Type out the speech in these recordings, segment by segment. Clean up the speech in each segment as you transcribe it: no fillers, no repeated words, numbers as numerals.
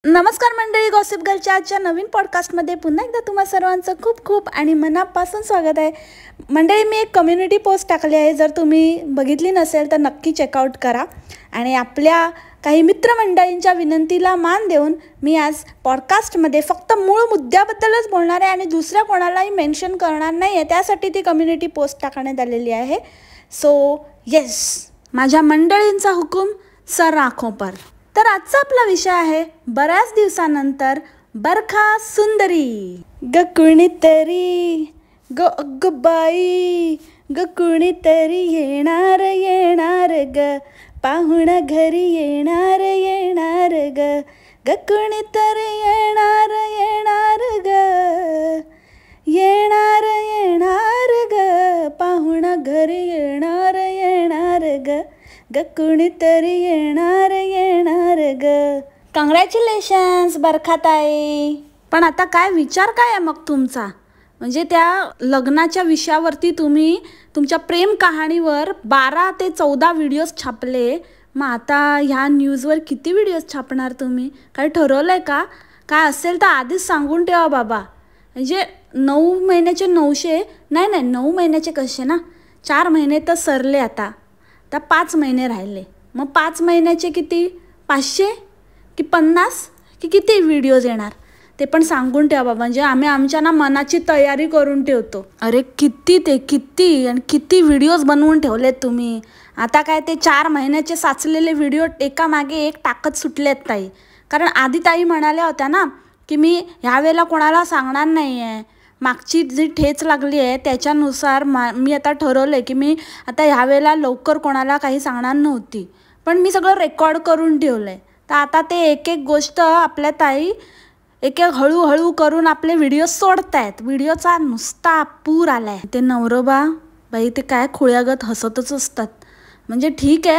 नमस्कार मंडळी, गॉसिप गर्लच्या आजच्या नवीन पॉडकास्टमध्ये पुन्हा एकदा तुम्हा सर्वांचं खूप खूप आणि मनापासून स्वागत आहे. मंडळी, मी एक कम्युनिटी पोस्ट टाकली आहे. जर तुम्ही बघितली नसेल तर नक्की चेकआउट करा. आणि आपल्या काही मित्रमंडळींच्या विनंतीला मान देऊन मी आज पॉडकास्टमध्ये फक्त मूळ मुद्द्याबद्दलच बोलणार आहे आणि दुसऱ्या कोणालाही मेन्शन करणार नाही आहे. त्यासाठी ती कम्युनिटी पोस्ट टाकण्यात आलेली आहे. सो येस, माझ्या मंडळींचा हुकूम सर आँखों पर. तर आजचा आपला विषय आहे बऱ्याच दिवसानंतर बरखा सुंदरी. ग कुणीतरी ग अग बाई, ग कुणीतरी येणार येणार ग, पाहुणा घरी येणार येणार ग, ग कुणीतरी येणार येणार ग, येणार येणार ग, पाहुणा घरी येणार येणार ग, ग कुणीतरी येणार येणार ग. कॉंग्रॅच्युलेशन्स बरखाताई. पण आता काय विचार काय आहे मग तुमचा? म्हणजे त्या लग्नाच्या विषयावरती तुम्ही तुमच्या प्रेम कहाणीवर 12 ते 14 व्हिडिओज छापले. मग आता ह्या न्यूजवर किती व्हिडिओज छापणार तुम्ही? काही ठरवलं आहे का? काय असेल तर आधीच सांगून ठेवा बाबा. म्हणजे 9 महिन्याचे 900 नाही 9 महिन्याचे कसे ना, 4 महिने तर सरले आता 5 महिने राहिले. मग 5 महिन्याचे किती? 500 की 50 की किती व्हिडिओज येणार ते पण सांगून ठेवा बाबा. म्हणजे आम्ही आमच्या मनाची तयारी करून ठेवतो. अरे किती आणि किती व्हिडिओज बनवून ठेवलेत तुम्ही. आता काय ते 4 महिन्याचे साचलेले व्हिडिओ एकामागे एक टाकत सुटलेत ताई. कारण आधी ताई म्हणाल्या होत्या ना की मी ह्यावेळेला कोणाला सांगणार नाही आहे. मागची जी ठेच लागली आहे त्याच्यानुसार मी आता ठरवलं आहे की मी आता ह्यावेळेला लवकर कोणाला काही सांगणार नव्हती. पण मी सगळं रेकॉर्ड करून ठेवलं आहे. तर आता ते एक एक गोष्ट आपल्या ताई एक एक हळूहळू करून आपले व्हिडिओ सोडत आहेत. व्हिडिओचा नुसता पूर आला आहे. ते नवरोबा बाई ते काय खोळ्यागत हसतच असतात. म्हणजे ठीक आहे,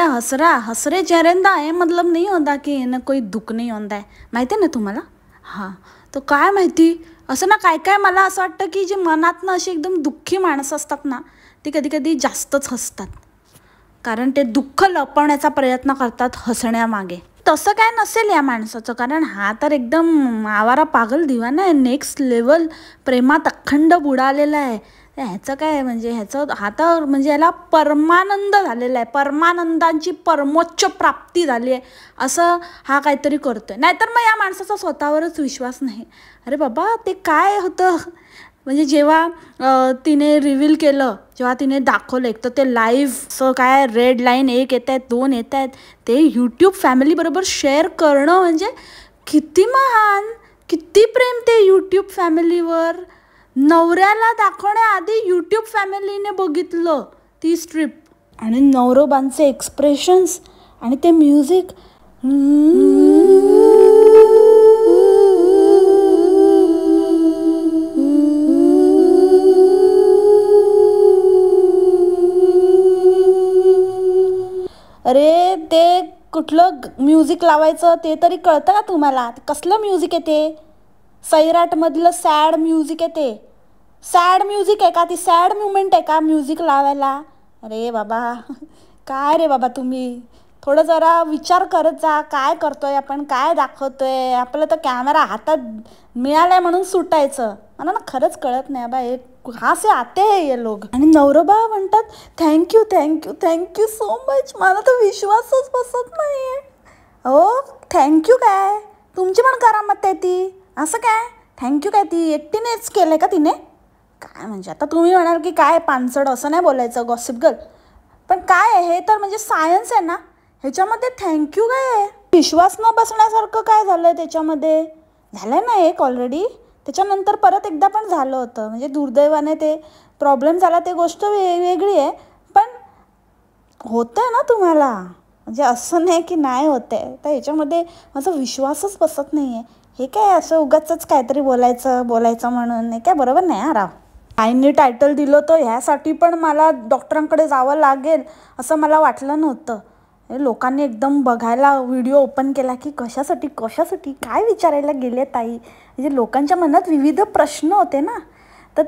हसरे चेहरेंदा आहे मतलब नाही होता की ना कोई दुःख नाही होता आहे. माहिती आहे ना तुम्हाला? हां, तो काय माहिती असं ना काय मला असं वाटतं की जे मनातनं अशी एकदम दुःखी माणसं असतात ना ती कधी कधी जास्तच हसतात. कारण ते दुःख लपवण्याचा प्रयत्न करतात हसण्यामागे. तसं काय नसेल या माणसाचं, कारण हा तर एकदम आवारा पागल दिवाना आहे. नेक्स्ट लेवल प्रेमात अखंड बुडालेला आहे. ह्याचं काय म्हणजे हा तर म्हणजे याला परमानंद झालेला आहे. परमानंदांची परमोच्च प्राप्ती झाली आहे असं हा काहीतरी करतोय. नाहीतर मग या माणसाचा स्वतःवरच विश्वास नाही. अरे बाबा, ते काय होतं म्हणजे जेव्हा तिने रिव्हील केलं, जेव्हा तिने दाखवलं, एक तर ते लाईव्ह काय रेड लाईन 1 येत आहेत 2 येत आहेत, ते यूट्यूब फॅमिलीबरोबर शेअर करणं म्हणजे किती महान, किती प्रेम ते यूट्यूब फॅमिलीवर. नवऱ्याला दाखवण्याआधी यूट्यूब फॅमिलीने बघितलं ती स्ट्रिप. आणि नवरोबांचे एक्सप्रेशन्स आणि ते म्युझिक. अरे ते कुठलं म्युझिक लावायचं ते तरी कळतं का तुम्हाला? कसलं म्युझिक आहे ते? सैराटमधलं सॅड म्युझिक आहे ते. सॅड म्युझिक आहे का? ती सॅड मुमेंट आहे का म्युझिक लावायला? अरे बाबा, काय रे बाबा, तुम्ही थोडं जरा विचार करत जा. काय करतोय आपण, काय दाखवतोय? आपलं तर कॅमेरा हातात मिळालाय म्हणून सुटायचं. मला ना खरंच कळत नाही बाबा, कहाँ से आते हैं ये लोग. आणि नवरोबा म्हणतात thank you thank you thank you so much. मला तर विश्वासच बसत नाही आहे. हो, थँक्यू काय? तुमची पण करामत आहे ती. असं काय थँक्यू काय? ती एकटीनेच केलं आहे का तिने? काय म्हणजे आता तुम्ही म्हणाल की काय पानसड, असं नाही बोलायचं गॉसिप गर्ल. पण काय आहे हे तर म्हणजे सायन्स आहे ना, ह्याच्यामध्ये थँक्यू काय आहे? विश्वास न बसण्यासारखं काय झालं आहे त्याच्यामध्ये? झालं ना एक ऑलरेडी, त्याच्यानंतर परत एकदा पण झालं होतं. म्हणजे दुर्दैवाने ते प्रॉब्लेम झाला, ते गोष्ट वेगळी आहे. पण होतं आहे ना तुम्हाला, म्हणजे असं नाही की नाही होतं आहे. तर ह्याच्यामध्ये माझा विश्वासच बसत नाही आहे. हे काय असं उगाचच काहीतरी बोलायचं म्हणून हे काय बरोबर नाही. हा राव, आईने टायटल दिलं तर ह्यासाठी पण मला डॉक्टरांकडे जावं लागेल असं मला वाटलं नव्हतं. लोकांनी एकदम बघायला व्हिडिओ ओपन केला की कशासाठी काय विचारायला गेले ताई. म्हणजे लोकांच्या मनात विविध प्रश्न होते ना, तर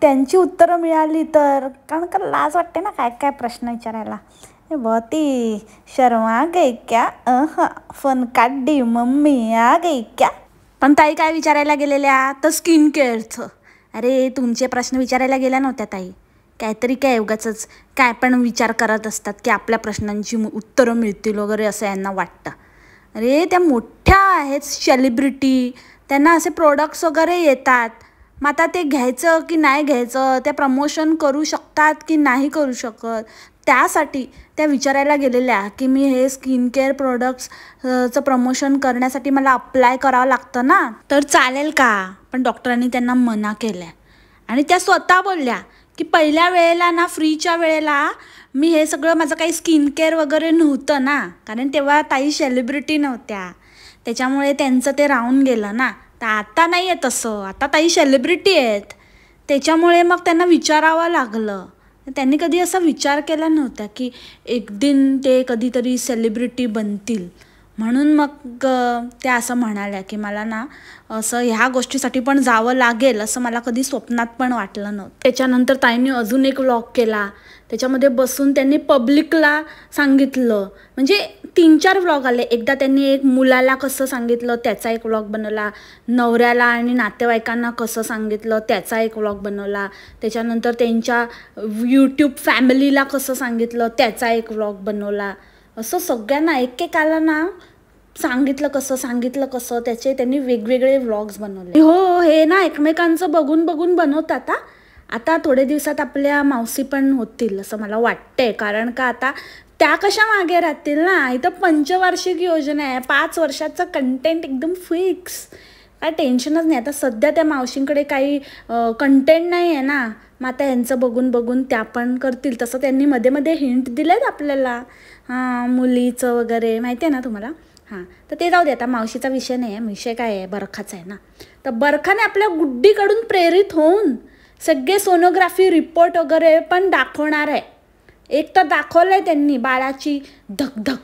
त्यांची उत्तरं मिळाली तर, कारण का लाज वाटते ना काय प्रश्न विचारायला. बहुत ही शर्मा गई क्या? फोन काट दी, मम्मी आ गई क्या? पण ताई काय विचारायला गेलेल्या तर स्किन केअरचं. अरे तुमचे प्रश्न विचारायला गेल्या नव्हत्या ताई. काहीतरी काय उगाचच काय पण विचार करत असतात की आपल्या प्रश्नांची उत्तरं मिळतील वगैरे असं यांना वाटतं. अरे त्या मोठ्या आहेत सेलिब्रिटी, त्यांना असे प्रोडक्ट्स वगैरे येतात. मग आता ते घ्यायचं की नाही घ्यायचं, त्या प्रमोशन करू शकतात की नाही करू शकत, त्यासाठी त्या विचारायला गेलेल्या की मी हे स्किन केअर प्रोडक्ट्सचं प्रमोशन करण्यासाठी मला अप्लाय करावं लागतं ना, तर चालेल का? पण डॉक्टरांनी त्यांना मना केलं आहे. आणि त्या स्वतः बोलल्या की पहिल्या वेळेला ना, फ्रीच्या वेळेला मी हे सगळं माझं काही स्किन केअर वगैरे नव्हतं ना, कारण तेव्हा ताई सेलिब्रिटी नव्हत्या, त्याच्यामुळे त्यांचं ते राहून गेलं ना. तर आता नाही आहे तसं, आता ताई सेलिब्रिटी आहेत, त्याच्यामुळे मग त्यांना विचारावं लागलं. त्यांनी कधी असा विचार केला नव्हता की एक दिन ते कधीतरी सेलिब्रिटी बनतील, म्हणून मग त्या असं म्हणाल्या की मला ना असं ह्या गोष्टीसाठी पण जावं लागेल असं मला कधी स्वप्नात पण वाटलं नव्हतं. त्याच्यानंतर ताईंनी अजून एक व्लॉग केला, त्याच्यामध्ये बसून त्यांनी पब्लिकला सांगितलं, म्हणजे 3-4 व्लॉग आले. एकदा त्यांनी एक मुलाला कसं सांगितलं त्याचा एक व्लॉग बनवला, नवऱ्याला आणि नातेवाईकांना कसं सांगितलं त्याचा एक व्लॉग बनवला, त्याच्यानंतर त्यांच्या यूट्यूब फॅमिलीला कसं सांगितलं त्याचा एक व्लॉग बनवला. असं सगळ्यांना एकेकाला ना सांगितलं कसं त्याचे त्यांनी वेगवेगळे व्लॉग्स बनवले. हो, हे ना एकमेकांचं बघून बघून बनवतात. आता थोडे दिवसात आपल्या मावशी पण होतील असं मला वाटतंय, कारण का आता त्या कशा मागे राहतील ना. इथं पंचवार्षिक योजना आहे, 5 वर्षाचं कंटेंट एकदम फिक्स, काय टेन्शनच नाही. आता सध्या त्या मावशींकडे काही कंटेंट नाही आहे ना, मग आता यांचं बघून बघून त्या पण करतील. तसं त्यांनी मध्ये मध्ये हिंट दिलेत आपल्याला, मुलीचं वगैरे माहिती आहे ना तुम्हाला. तर ते जाऊ दे, आता मावशीचा विषय नाही आहे, विषय काय आहे, बरखाचा आहे ना. तर बरखाने आपल्या गुड्डीकडून प्रेरित होऊन सगळे सोनोग्राफी रिपोर्ट वगैरे पण दाखवणार आहे. एक तर दाखवलं आहे त्यांनी बाळाची धगधग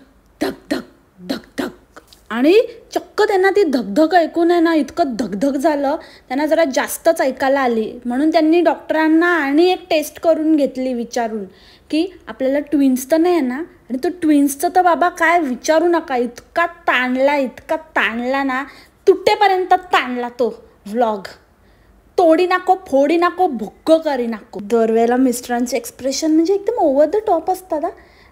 धगधग धगधग, आणि चक्क त्यांना ती धगधग ऐकून आहे ना इतकं धगधग झालं, त्यांना जरा जास्तच ऐकायला आली. म्हणून त्यांनी डॉक्टरांना आणि एक टेस्ट करून घेतली विचारून की आपल्याला ट्विन्स तर नाही आहे ना. आणि तो ट्विन्सचं तर बाबा काय विचारू नका, इतका ताणला ना, तुटेपर्यंत ताणला तो व्लॉग. तोडी नाको, फोडी नाको, भुक्क करी नाको. दरवेळेला मिस्टरांचे एक्सप्रेशन म्हणजे एकदम ओव्हर द टॉप असतात.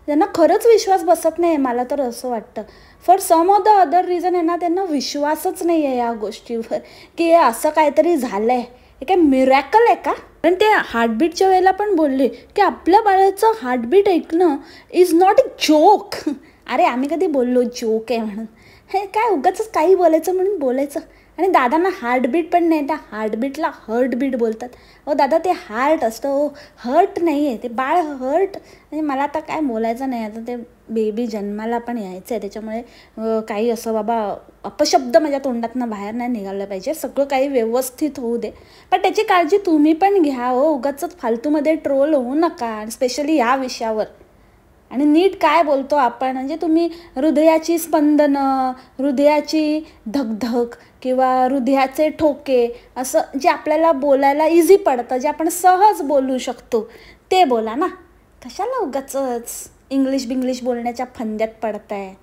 त्यांना खरंच विश्वास बसत नाही, मला तर असं वाटतं. For some of the other reason आहे ना, त्यांना विश्वासच नाही आहे या गोष्टीवर की हे असं काहीतरी झालं आहे, हे काय मिरॅकल आहे का? पण ते हार्टबीटच्या वेळेला पण बोलले की आपल्या बाळाचं हार्टबीट ऐकणं इज नॉट अ जोक. अरे आम्ही कधी बोललो जोक आहे म्हणून? हे काय उगाच काही बोलायचं म्हणून बोलायचं. आणि दादांना हार्टबीट पण नाही, त्या हार्टबीटला हर्टबीट बोलतात. दादा ते हार्ट असतं, हर्ट नाही आहे ते, बाळ हर्ट. म्हणजे मला आता काय बोलायचं नाही, आता ते बेबी जन्माला पण यायचं आहे, त्याच्यामुळे काही असं बाबा अपशब्द माझ्या तोंडातनं बाहेर नाही निघालं पाहिजे. सगळं काही व्यवस्थित होऊ दे, पण त्याची काळजी तुम्ही पण घ्या. उगाचच फालतूमध्ये ट्रोल होऊ नका, स्पेशली ह्या विषयावर. आणि नीट काय बोलतो आपण, म्हणजे तुम्ही हृदयाची स्पंदनं, हृदयाची धगधग किंवा हृदयाचे ठोके, असं जे आपल्याला बोलायला इझी पडतं, जे आपण सहज बोलू शकतो ते बोला ना. कशाला उगाचच इंग्लिश बोलण्याच्या फंद्यात पडताय.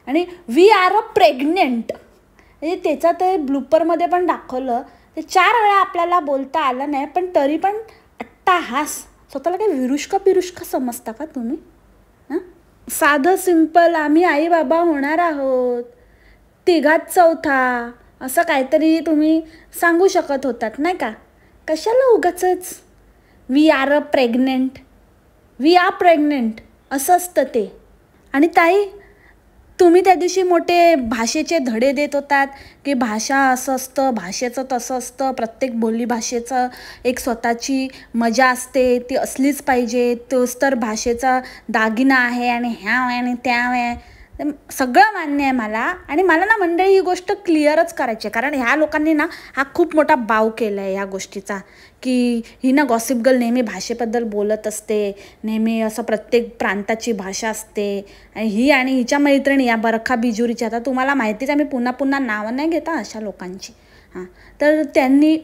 आणि वी आर अ प्रेग्नेंट, म्हणजे त्याचं ते ब्लूपरमध्ये पण दाखवलं, ते 4 वेळा आपल्याला बोलता आलं नाही, पण तरी पण अट्टाहास. स्वतःला काही विरुष्का समजता का तुम्ही? साधं सिंपल आम्ही आई बाबा होणार आहोत, 3घात 4था, असं काहीतरी तुम्ही सांगू शकत होतात नाही का? कशाला उगाचच वी आर प्रेग्नेंट असं असतं ते. आणि ताई तुम्ही त्या दिवशी मोठे भाषेचे धडे देत होतात की भाषा असं असतं, भाषेचं तसं असतं, प्रत्येक बोलीभाषेचं एक स्वतःची मजा असते, ती असलीच पाहिजे, तोच तर भाषेचा दागिना आहे. आणि ह्या आणि त्या आहे, सगळं मान्य आहे मला. आणि मला ना मंडळी ही गोष्ट क्लिअरच करायची आहे, कारण ह्या लोकांनी ना हा खूप मोठा बाव केला आहे ह्या गोष्टीचा, की ही ना गॉसिप गर्ल नेहमी भाषेबद्दल बोलत असते, नेहमी असं प्रत्येक प्रांताची भाषा असते. आणि ही आणि हिच्या मैत्रिणी या बरखा बिजुरीच्या, आता तुम्हाला माहितीच आहे, मी पुन्हा नावं नाही घेता अशा लोकांची. हां, तर त्यांनी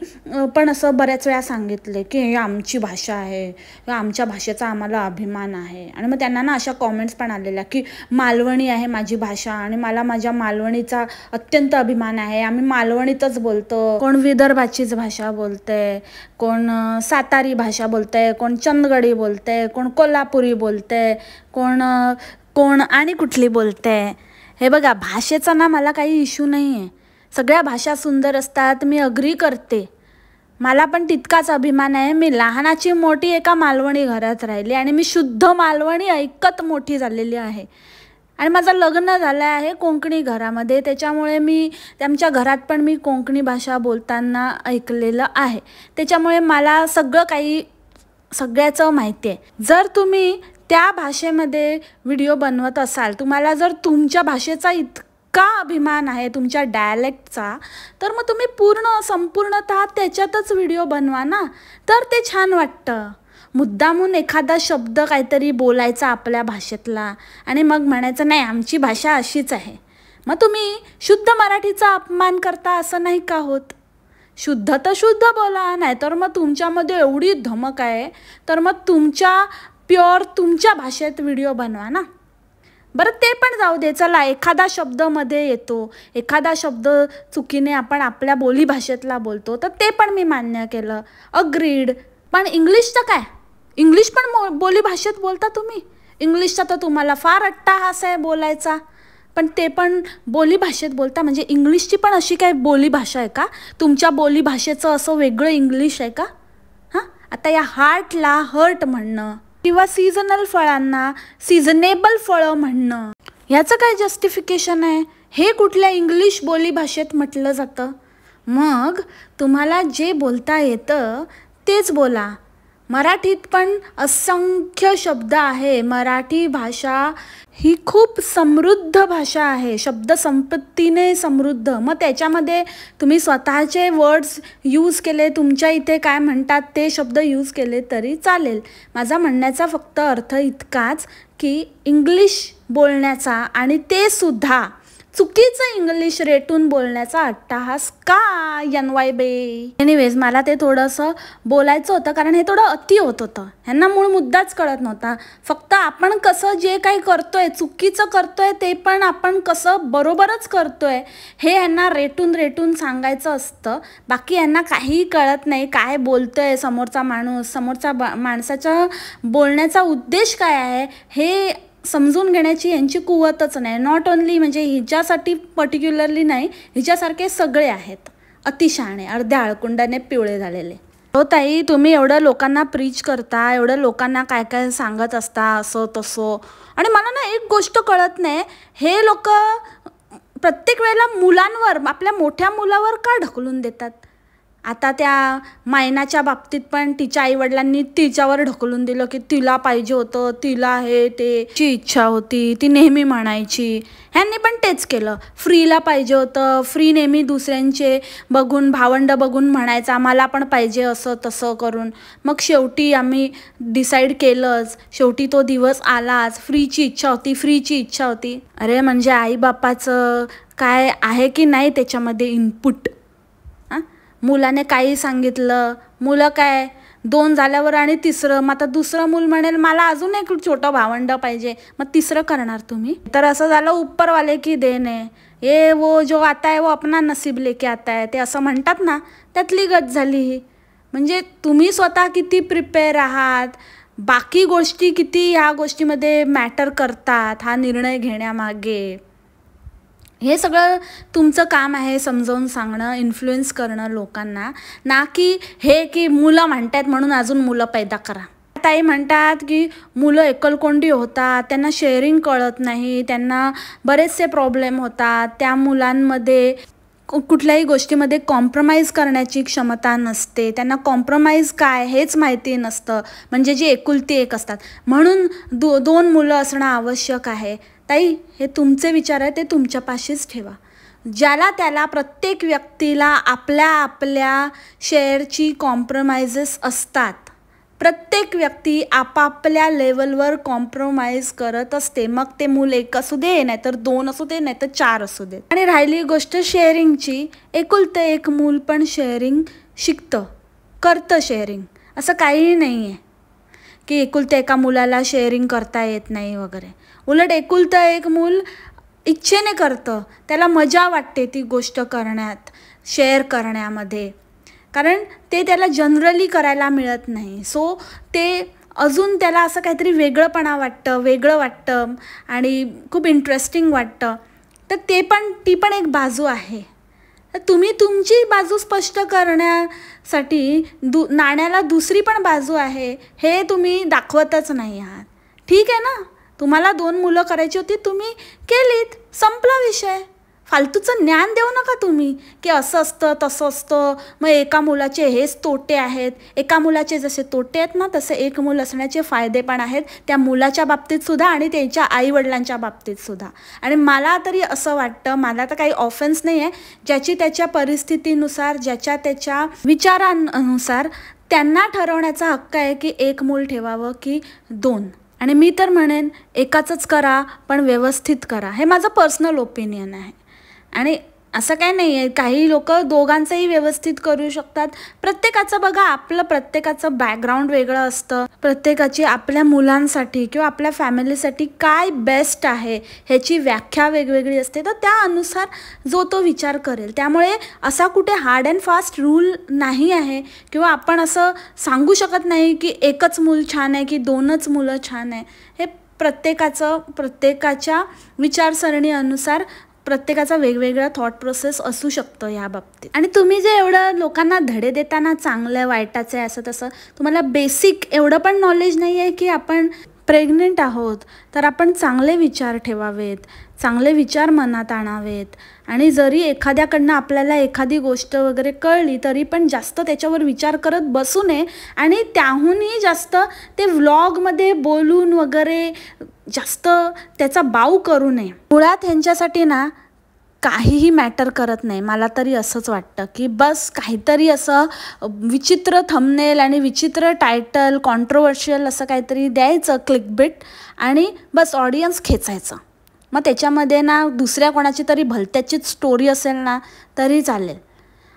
पण असं बऱ्याच वेळा सांगितले की ही आमची भाषा आहे, आमच्या भाषेचा आम्हाला अभिमान आहे. आणि मग त्यांना ना अशा कॉमेंट्स पण आलेल्या की मालवणी आहे माझी भाषा आणि मला माझ्या मालवणीचा अत्यंत अभिमान आहे, आम्ही मालवणीतच बोलतो. कोण विदर्भाचीच भाषा बोलते, कोण सातारी भाषा बोलते, कोण चंदगडी बोलते, कोण कोल्हापुरी बोलते, कोण कोण आणि कुठली बोलते. हे बघा, भाषेचा ना मला काही इश्यू नाही आहे, सगळ्या भाषा सुंदर असतात, मी अग्री करते. मला पण तितकाच अभिमान आहे. मी लहानाची मोठी एका मालवणी घरात राहिली आणि मी शुद्ध मालवणी ऐकत मोठी झालेली आहे. आणि माझं लग्न झालं आहे कोकणी घरामध्ये, त्याच्यामुळे मी आमच्या घरात पण मी कोकणी भाषा बोलताना ऐकलेलं आहे. त्याच्यामुळे मला सगळं काही सगळ्याचं माहिती आहे. जर तुम्ही त्या भाषेमध्ये व्हिडिओ बनवत असाल, तुम्हाला जर तुमच्या भाषेचा इतका अभिमान आहे, तुमच्या डायलेक्टचा, तर मग तुम्ही संपूर्णतः त्याच्यातच व्हिडिओ बनवा ना, तर ते छान वाटतं. मुद्दामून एखादा शब्द काहीतरी बोलायचा आपल्या भाषेतला आणि मग म्हणायचं नाही आमची भाषा अशीच आहे. मग तुम्ही शुद्ध मराठीचा अपमान करता असं नाही का होत? शुद्ध तर शुद्ध बोला, नाहीतर मग तुमच्यामध्ये एवढी धमक आहे तर मग तुमच्या भाषेत व्हिडिओ बनवा ना. बरं ते पण जाऊ दे, चला एखादा शब्द मध्ये येतो, एखादा शब्द चुकीने आपण आपल्या बोलीभाषेतला बोलतो, तर ते पण मी मान्य केलं, अग्रीड. पण इंग्लिशचं काय? इंग्लिश पण बोलीभाषेत बोलता तुम्ही? इंग्लिशचा तर तुम्हाला फार अट्टाहास आहे बोलायचा, पण ते पण बोलीभाषेत बोलता. म्हणजे इंग्लिशची पण अशी काय बोलीभाषा आहे का? तुमच्या बोलीभाषेचं असं वेगळं इंग्लिश आहे का? हां, आता या हार्टला हर्ट म्हणणं किंवा सीझनल फळांना सीझनेबल फळं म्हणणं, ह्याचं काय जस्टिफिकेशन आहे? हे कुठल्या इंग्लिश बोलीभाषेत म्हटलं जातं? मग तुम्हाला जे बोलता येतं तेच बोला. मराठीत पण असंख्य शब्द आहे. मराठी भाषा ही खूप समृद्ध भाषा आहे, शब्दसंपत्तीने समृद्ध. मग त्याच्यामध्ये तुम्ही स्वतःचे वर्ड्स यूज केले, तुमच्या इथे काय म्हणतात ते शब्द यूज केले तरी चालेल. माझा म्हणण्याचा फक्त अर्थ इतकाच की इंग्लिश बोलण्याचा आणि ते सुद्धा चुकीचं इंग्लिश रेटून बोलण्याचा अट्टाहास का NY बे? एनिवेज, मला ते थोडंसं बोलायचं होतं कारण हे थोडं अति होत होतं. ह्यांना मूळ मुद्दाच कळत नव्हता. फक्त आपण कसं जे काही करतोय, चुकीचं करतोय, ते पण आपण कसं बरोबरच करतोय हे ह्यांना रेटून सांगायचं असतं. बाकी ह्यांना काहीही कळत नाही, काय बोलतोय समोरचा माणूस, माणसाच्या बोलण्याचा उद्देश काय आहे हे समजून घेण्याची यांची कुवतच नाही. नॉट ओन्ली म्हणजे हिच्यासाठी पर्टिक्युलरली नाही, हिच्यासारखे सगळे आहेत अतिशहाणे, अर्ध्या आळकुंडाने पिवळे झालेले. हो ताई, तुम्ही एवढं लोकांना प्रीच करता, एवढं लोकांना काय काय सांगत असता असं तसं, आणि मला ना एक गोष्ट कळत नाही, हे लोक प्रत्येक वेळेला मुलांवर, आपल्या मोठ्या मुलावर का ढकलून देतात? आता त्या मायनाच्या बाबतीत पण तिच्या आईवडिलांनी तिच्यावर ढकलून दिलं की तिला पाहिजे होतं, तिला हे ते ची इच्छा होती, ती नेहमी म्हणायची. ह्यांनी पण तेच केलं, फ्रीला पाहिजे होतं, फ्री नेहमी दुसऱ्यांचे बघून, भावंड बघून म्हणायचा मला पण पाहिजे असं तसं करून. मग शेवटी आम्ही डिसाईड केलंच, शेवटी तो दिवस आलाच, फ्रीची इच्छा होती. अरे म्हणजे आईबापाचं काय आहे की नाही त्याच्यामध्ये इनपुट? मुलाने काही सांगितलं, मुलं काय 2 झाल्यावर आणि तिसरं, मग आता दुसरं मूल म्हणेल मला अजून एक छोटं भावंड पाहिजे, मग तिसरं करणार तुम्ही? तर असं झालं ऊपर वाले की देणे, ये वो जो आता है वो अपना नसीब लेके आता है, ते असं म्हणतात ना, त्यातली गत झाली ही. म्हणजे तुम्ही स्वतः किती प्रिपेअर आहात, बाकी गोष्टी किती ह्या गोष्टीमध्ये मॅटर करतात हा निर्णय घेण्यामागे, हे सगळं तुमचं काम आहे समजावून सांगणं, इन्फ्लुएन्स करणं लोकांना, ना की हे की मुलं म्हणतात म्हणून अजून मुलं पैदा करा. ताई म्हणतात की मुलं एकलकोंडी होतात, त्यांना शेअरिंग कळत नाही, त्यांना बरेचसे प्रॉब्लेम होतात, त्या मुलांमध्ये कुठल्याही गोष्टीमध्ये कॉम्प्रोमाइज करण्याची क्षमता नसते, त्यांना कॉम्प्रोमाइज काय हेच माहिती नसतं, म्हणजे जी एकुलती एक असतात, म्हणून 2 मुलं असणं आवश्यक आहे. ताई, हे तुमचे विचार आहे, ते तुमच्यापाशीच ठेवा. ज्याला त्याला प्रत्येक व्यक्तीला आपल्या शेअरची कॉम्प्रोमाइजेस असतात, प्रत्येक व्यक्ती आपापल्या लेवलवर कॉम्प्रोमाइज करत असते. मग ते मूल 1 असू दे, नाहीतर 2 असू दे, नाहीतर 4 असू दे. आणि राहिली गोष्ट शेअरिंगची, एकुलतं एक मूल पण शेअरिंग शिकतं, करतं शेअरिंग. असं काहीही नाही आहे की एकुलत्या एका मुलाला शेअरिंग करता येत नाही वगैरे. उलट एकुलतं एक मूल इच्छेने करतं, त्याला मजा वाटते ती गोष्ट करण्यात, शेअर करण्यामध्ये, कारण ते त्याला जनरली करायला मिळत नाही. सो ते अजून त्याला असं काहीतरी वेगळं वाटतं आणि खूप इंटरेस्टिंग वाटतं. तर ती पण एक बाजू आहे. तर तुम्ही तुमची बाजू स्पष्ट करण्यासाठी नाण्याला दुसरी पण बाजू आहे हे तुम्ही दाखवतच नाही आहात. ठीक आहे ना, तुम्हाला 2 मुलं करायची होती, तुम्ही केलीत, संपला विषय. फालतूचं ज्ञान देऊ नका तुम्ही की असं असतं तसं असतं, मग एका मुलाचे हेच तोटे आहेत. एका मुलाचे जसे तोटे आहेत ना, तसे एक मूल असण्याचे फायदे पण आहेत, त्या मुलाच्या बाबतीतसुद्धा आणि त्यांच्या आईवडिलांच्या बाबतीतसुद्धा. आणि मला तरी असं वाटतं, मला तर काही ऑफेन्स नाही आहे, ज्याची त्याच्या परिस्थितीनुसार, ज्याच्या त्याच्या विचारांनुसार त्यांना ठरवण्याचा हक्क आहे की 1 मूल ठेवावं की 2. आणि मी तर म्हणेन एकाचंच करा, पण व्यवस्थित करा. हे माझं पर्सनल ओपिनियन आहे. आणि असं काय नाही आहे, काही लोक दोघांचंही व्यवस्थित करू शकतात. प्रत्येकाचं बघा, प्रत्येकाचं बॅकग्राऊंड वेगळं असतं. प्रत्येकाची आपल्या मुलांसाठी किंवा आपल्या फॅमिलीसाठी काय बेस्ट आहे ह्याची व्याख्या वेगवेगळी असते. तर त्यानुसार जो तो विचार करेल. त्यामुळे असा कुठे हार्ड अँड फास्ट रूल नाही आहे किंवा आपण असं सांगू शकत नाही की 1च मूल छान आहे की 2च मुलं छान आहे. हे प्रत्येकाच्या विचारसरणीनुसार प्रत्येकाचा वेगवेगळा थॉट प्रोसेस असू शकतं या बाबतीत. आणि तुम्ही जे एवढं लोकांना धडे देताना चांगलं वाईटाचं आहे असं तसं, तुम्हाला बेसिक एवढं पण नॉलेज नाही आहे की आपण प्रेग्नेंट आहोत तर आपण चांगले विचार ठेवावेत, चांगले विचार मनात आणावेत. आणि जरी एखाद्याकडनं आपल्याला एखादी गोष्ट वगैरे कळली तरी पण जास्त त्याच्यावर विचार करत बसू नये. आणि त्याहूनही जास्त ते व्लॉगमध्ये बोलून वगैरे जास्त त्याचा बाऊ करू नये. मुळात ह्यांच्यासाठी ना काहीही मॅटर करत नाही. मला तरी असंच वाटतं की बस काहीतरी असं विचित्र थंबनेल आणि विचित्र टायटल, कॉन्ट्रोवर्शियल असं काहीतरी द्यायचं, क्लिकबिट, आणि बस ऑडियन्स खेचायचं. मग त्याच्यामध्ये ना दुसऱ्या कोणाची तरी भलत्याचीच स्टोरी असेल ना तरी चालेल.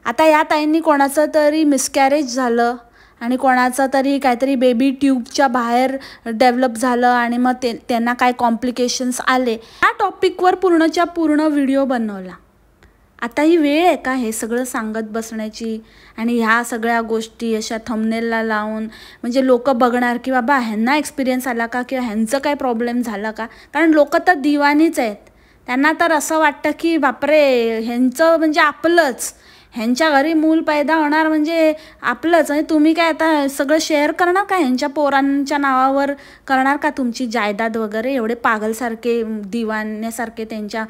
आता या ताईंनी कोणाचं तरी मिसकॅरेज झालं आणि कोणाचं तरी काहीतरी बेबी ट्यूबच्या बाहेर डेव्हलप झालं आणि मग त्यांना काय कॉम्प्लिकेशन्स आले, या टॉपिकवर पूर्णच्या पूर्ण व्हिडिओ बनवला. आता ही वेळ आहे का हे सगळं सांगत बसण्याची आणि ह्या सगळ्या गोष्टी अशा थंबनेलला लावून म्हणजे लोक बघणार की बाबा ह्यांना एक्सपिरियन्स आला का किंवा ह्यांचं काय प्रॉब्लेम झाला का. कारण लोक तर दिवानीच आहेत. त्यांना तर असं वाटतं की बापरे ह्यांचं म्हणजे आपलंच, ह्यांच्या घरी मूल पैदा होणार म्हणजे आपलंच. आणि तुम्ही काय आता सगळं शेअर करणार का, ह्यांच्या पोरांच्या नावावर करणार का तुमची जायदाद वगैरे. एवढे पागलसारखे दिवाण्यासारखे त्यांच्या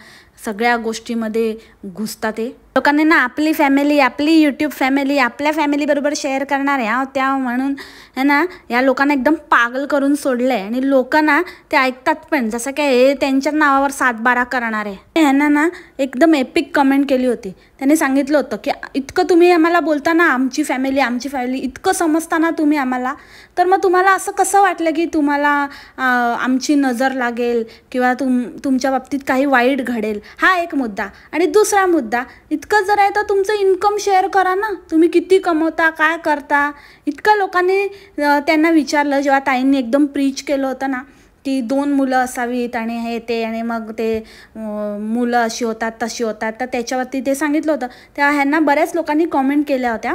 सगळ्या गोष्टीमध्ये घुसतात. ते लोकांनी ना आपली फॅमिली, आपली यूट्यूब फॅमिली आपल्या फॅमिलीबरोबर शेअर करणार ह्या त्या म्हणून है ना, या लोकांना एकदम पागल करून सोडलं आहे. आणि लोक ना ते ऐकतात पण, जसं काय हे त्यांच्या नावावर 7-12 करणार आहे. ह्यांना ना एकदम एपिक कमेंट केली होती. त्यांनी सांगितलं होतं की इतकं तुम्ही आम्हाला बोलताना आमची फॅमिली इतकं समजताना तुम्ही आम्हाला, तर मग तुम्हाला असं कसं वाटलं की तुम्हाला आमची नजर लागेल किंवा तुमच्या बाबतीत काही वाईट घडेल. हा एक मुद्दा. आणि दुसरा मुद्दा, इतकं जर आहे तर तुमचं इन्कम शेअर करा ना, तुम्ही किती कमवता, काय करता. इतकं लोकांनी त्यांना विचारलं जेव्हा ताईंनी एकदम प्रीच केलं होतं ना की 2 मुलं असावीत आणि हे ते, आणि मग ते मुलं अशी होतात तशी होतात. तर त्याच्यावरती ते सांगितलं होतं. तेव्हा ह्यांना बऱ्याच लोकांनी कॉमेंट केल्या होत्या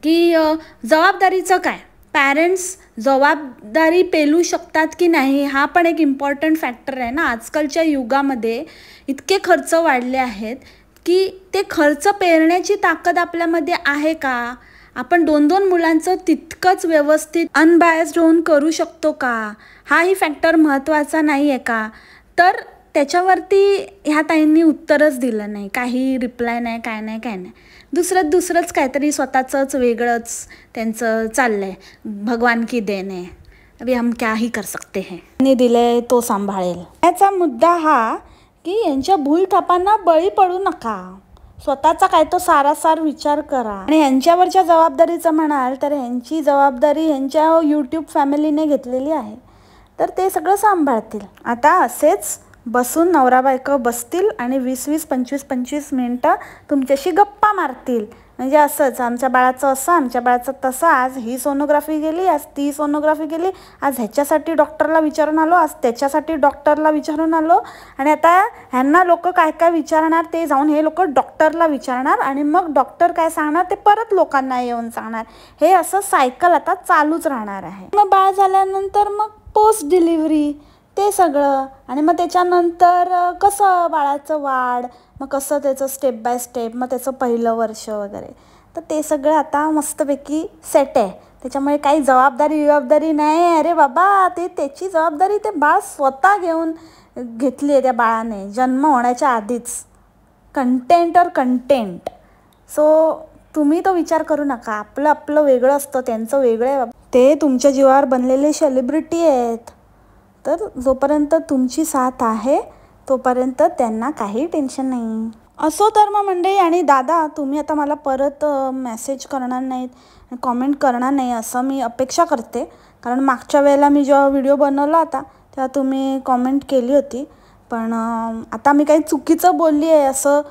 की जबाबदारीचं काय, पॅरेंट्स जबाबदारी पेलू शकतात की नाही, हा पण एक इम्पॉर्टंट फॅक्टर आहे ना. आजकालच्या युगामध्ये इतके खर्च वाढले आहेत की ते खर्च पेरण्याची ताकद आपल्यामध्ये आहे का. आपण 2-2 मुलांचं तितकंच व्यवस्थित अनबायस्ड होऊन करू शकतो का, हाही फॅक्टर महत्त्वाचा नाही आहे का. तर त्याच्यावरती ह्या ताईंनी उत्तरच दिलं नाही, काही रिप्लाय नाही, काय नाही. दुसरंच काहीतरी स्वतःचंच वेगळंच त्यांचं चाललं आहे. भगवान की देन है, अभी हम क्या ही कर सकते हैं, त्यांनी दिले तो सांभाळेल. याचा मुद्दा हा की यांच्या भूलथापांना बळी पडू नका. स्वतःचा काय तो सारासार विचार करा. आणि ह्यांच्यावरच्या जबाबदारीचं म्हणाल तर ह्यांची जबाबदारी ह्यांच्या यूट्यूब फॅमिलीने घेतलेली आहे, तर ते सगळं सांभाळतील. आता असेच बसून नवरा बायको बसतील आणि 20-20, 25-25 मिनटं तुमच्याशी गप्पा मारतील. म्हणजे असंच आमच्या बाळाचं असं, आमच्या बाळाचं तसं, आज ही सोनोग्राफी गेली, आज ती सोनोग्राफी गेली, आज ह्याच्यासाठी डॉक्टरला विचारून आलो, आज त्याच्यासाठी डॉक्टरला विचारून आलो. आणि आता ह्यांना लोक काय काय विचारणार ते जाऊन हे लोक डॉक्टरला विचारणार आणि मग डॉक्टर काय सांगणार ते परत लोकांना येऊन सांगणार. हे असं सायकल आता चालूच राहणार आहे. मग बाळ झाल्यानंतर मग पोस्ट डिलिव्हरी ते सगळं, आणि मग त्याच्यानंतर कसं बाळाचं वाढ, मग कसं त्याचं स्टेप बाय स्टेप, मग त्याचं पहिलं वर्ष वगैरे, तर ते सगळं आता मस्तपैकी सेट आहे. त्याच्यामुळे काही जबाबदारी नाही. अरे बाबा, ते त्याची जबाबदारी ते बाळ स्वतः घेतली आहे त्या बाळाने जन्म होण्याच्या आधीच. कंटेंट. सो तुम्ही तो विचार करू नका. आपलं वेगळं असतं, त्यांचं वेगळं आहे. ते तुमच्या जीवावर बनलेले सेलिब्रिटी आहेत. तर जोपर्यंत तुमची साथ आहे तोपर्यंत त्यांना काही टेन्शन नाही. असो तर मग मंडळी, आणि दादा तुम्ही आता मला परत मेसेज करणार नाहीत, कॉमेंट करणार नाही असं मी अपेक्षा करते. कारण मागच्या वेळेला मी जेव्हा व्हिडिओ बनवला होता तेव्हा तुम्ही कॉमेंट केली होती. पण आता मी काही चुकीचं बोलली आहे असं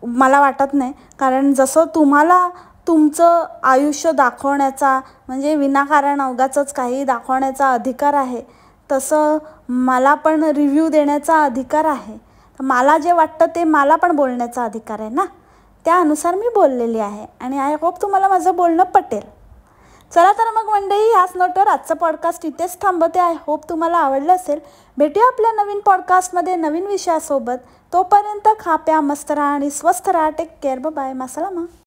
मला वाटत नाही. कारण जसं तुम्हाला तुमचं आयुष्य दाखवण्याचा, म्हणजे विनाकारण अवघाचंच काही दाखवण्याचा अधिकार आहे, तसं मला पण रिव्ह्यू देण्याचा अधिकार आहे. तर मला जे वाटतं ते मला पण बोलण्याचा अधिकार आहे ना. त्यानुसार मी बोललेली आहे आणि आय होप तुम्हाला माझं बोलणं पटेल. चला तर मग मंडळी, ह्याच नोटवर आजचं पॉडकास्ट इथेच थांबवते. आय होप तुम्हाला आवडलं असेल. भेटूया आपल्या नवीन पॉडकास्टमध्ये नवीन विषयासोबत. तोपर्यंत खा प्या मस्त राहा आणि स्वस्थ राहा. Take care. बाय. मासलामा.